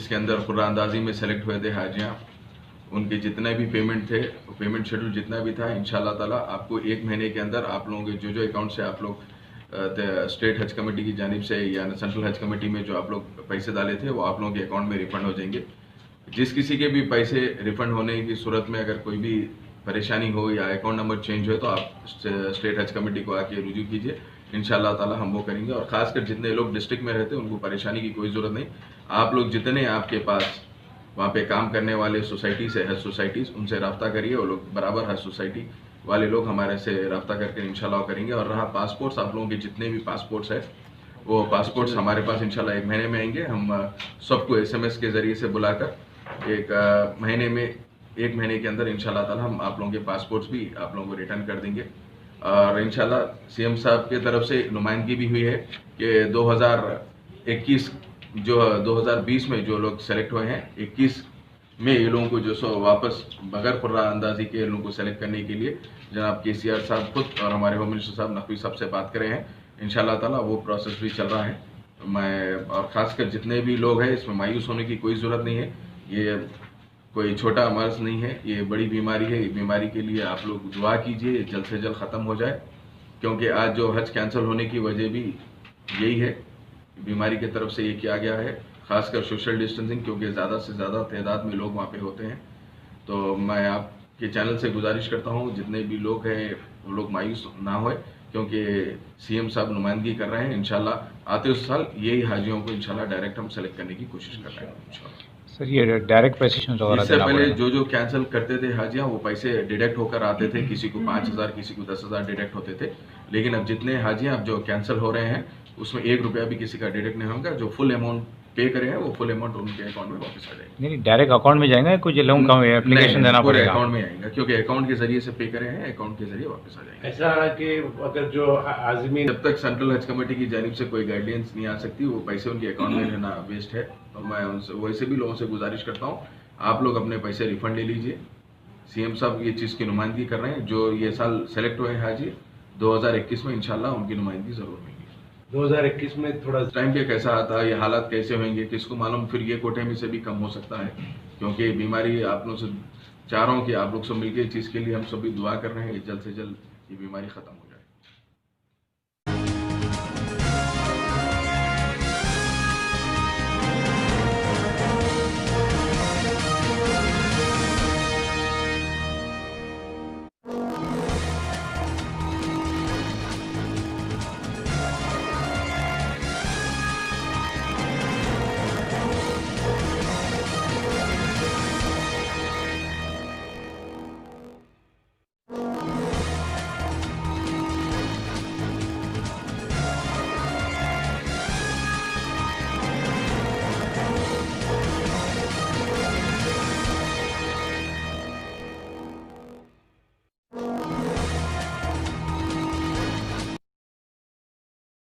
जिसके अंदर कुरानंदाजी में सेलेक्ट हुए थे हाजियाँ, उनके जितने भी पेमेंट थे, पेमेंट शेड्यूल जितना भी था, इंशाल्लाह ताला आपको 1 महीने के अंदर आप लोगों के जो अकाउंट से आप लोग स्टेट हज कमेटी की जानिब से या सेंट्रल हज कमेटी में जो आप लोग पैसे डाले थे वो आप लोगों के अकाउंट में रिफंड हो जाएंगे। जिस किसी के भी पैसे रिफंड होने की सूरत में अगर कोई भी परेशानी हो या अकाउंट नंबर चेंज हो तो आप स्टेट हज कमेटी को आके रुजू कीजिए, इंशाल्लाह ताला हम वो करेंगे। और ख़ासकर जितने लोग डिस्ट्रिक्ट में रहते हैं उनको परेशानी की कोई ज़रूरत नहीं। आप लोग जितने आपके पास वहाँ पे काम करने वाले सोसाइटीज़ है, हज सोसाइटीज़, उनसे रब्ता करिए। वो लोग बराबर हज सोसाइटी वाले लोग हमारे से रब्ता करके इंशाल्लाह करेंगे। और रहा पासपोर्ट्स, आप लोगों के जितने भी पासपोर्ट्स है वो पासपोर्ट्स हमारे पास इंशाल्लाह 1 महीने में आएंगे। हम सबको SMS के ज़रिए से बुलाकर 1 महीने के अंदर इंशाल्लाह ताला हम आप लोगों के पासपोर्ट्स भी आप लोगों को रिटर्न कर देंगे। और इंशाल्लाह CM साहब की तरफ से नुमाइंदगी भी हुई है कि 2021 जो 2020 में जो लोग सेलेक्ट हुए हैं, 21 में ये लोगों को जो सो वापस बगैर कुरानंदाजी के लोगों को सेलेक्ट करने के लिए जनाब KCR साहब खुद और हमारे होम मिनिस्टर साहब नकवी साहब से बात करे हैं। इंशाल्लाह ताला वो प्रोसेस भी चल रहा है। मैं और ख़ासकर जितने भी लोग हैं इसमें मायूस होने की कोई ज़रूरत नहीं है। ये कोई छोटा मर्ज नहीं है, ये बड़ी बीमारी है। ये बीमारी के लिए आप लोग दुआ कीजिए जल्द से जल्द ख़त्म हो जाए, क्योंकि आज जो हज कैंसिल होने की वजह भी यही है, बीमारी की तरफ से ये किया गया है। ख़ासकर सोशल डिस्टेंसिंग, क्योंकि ज़्यादा से ज़्यादा तादाद में लोग वहाँ पे होते हैं। तो मैं आपके चैनल से गुजारिश करता हूँ जितने भी लोग हैं वो लोग मायूस ना होए, क्योंकि CM साहब नुमाइंदगी कर रहे हैं। इंशाल्लाह आते उस साल यही हाजियों को इंशाल्लाह डायरेक्ट हम सेलेक्ट करने की कोशिश कर रहे हैं इंशाल्लाह। सर ये डायरेक्ट पैसे इससे पहले जो कैंसिल करते थे हाजियाँ वो पैसे डिडक्ट होकर आते थे, किसी को 5,000 किसी को 10,000 डिडक्ट होते थे। लेकिन अब जितने हाजियाँ अब जो कैंसिल हो रहे हैं उसमें 1 रुपया भी किसी का डिडक्ट नहीं होगा। जो फुल अमाउंट पे करे हैं वो फुल अमाउंट उनके अकाउंट में वापस आ जाएगा। नहीं, डायरेक्ट अकाउंट में जाएगा, कुछ लोगों का एप्लीकेशन देना पड़ेगा? अकाउंट में आएगा, क्योंकि अकाउंट के जरिए से पे करे हैं, अकाउंट के जरिए वापस आ जाएगा। ऐसा है कि अगर जो आज़मीन, जब तक सेंट्रल हज कमेटी की जानिब से कोई गाइडलाइंस नहीं आ सकती, वो पैसे उनके अकाउंट में रहना वेस्ट है। और मैं उनसे वैसे भी लोगों से गुजारिश करता हूँ आप लोग अपने पैसे रिफंड ले लीजिए। CM साहब ये चीज़ की नुमाइंदगी कर रहे हैं। जो ये साल सेलेक्ट हुए हैं हाजी 2021 में इंशाल्लाह उनकी नुमाइंदगी ज़रूर होगी। 2021 में थोड़ा टाइम पे कैसा आता है, ये हालात कैसे होंगे किसको मालूम। फिर ये कोटे में से भी कम हो सकता है, क्योंकि बीमारी आप लोग से चाह रहा हूँ कि आप लोग सब मिलकर इस चीज़ के लिए हम सभी दुआ कर रहे हैं जल्द से जल्द ये बीमारी ख़त्म हो।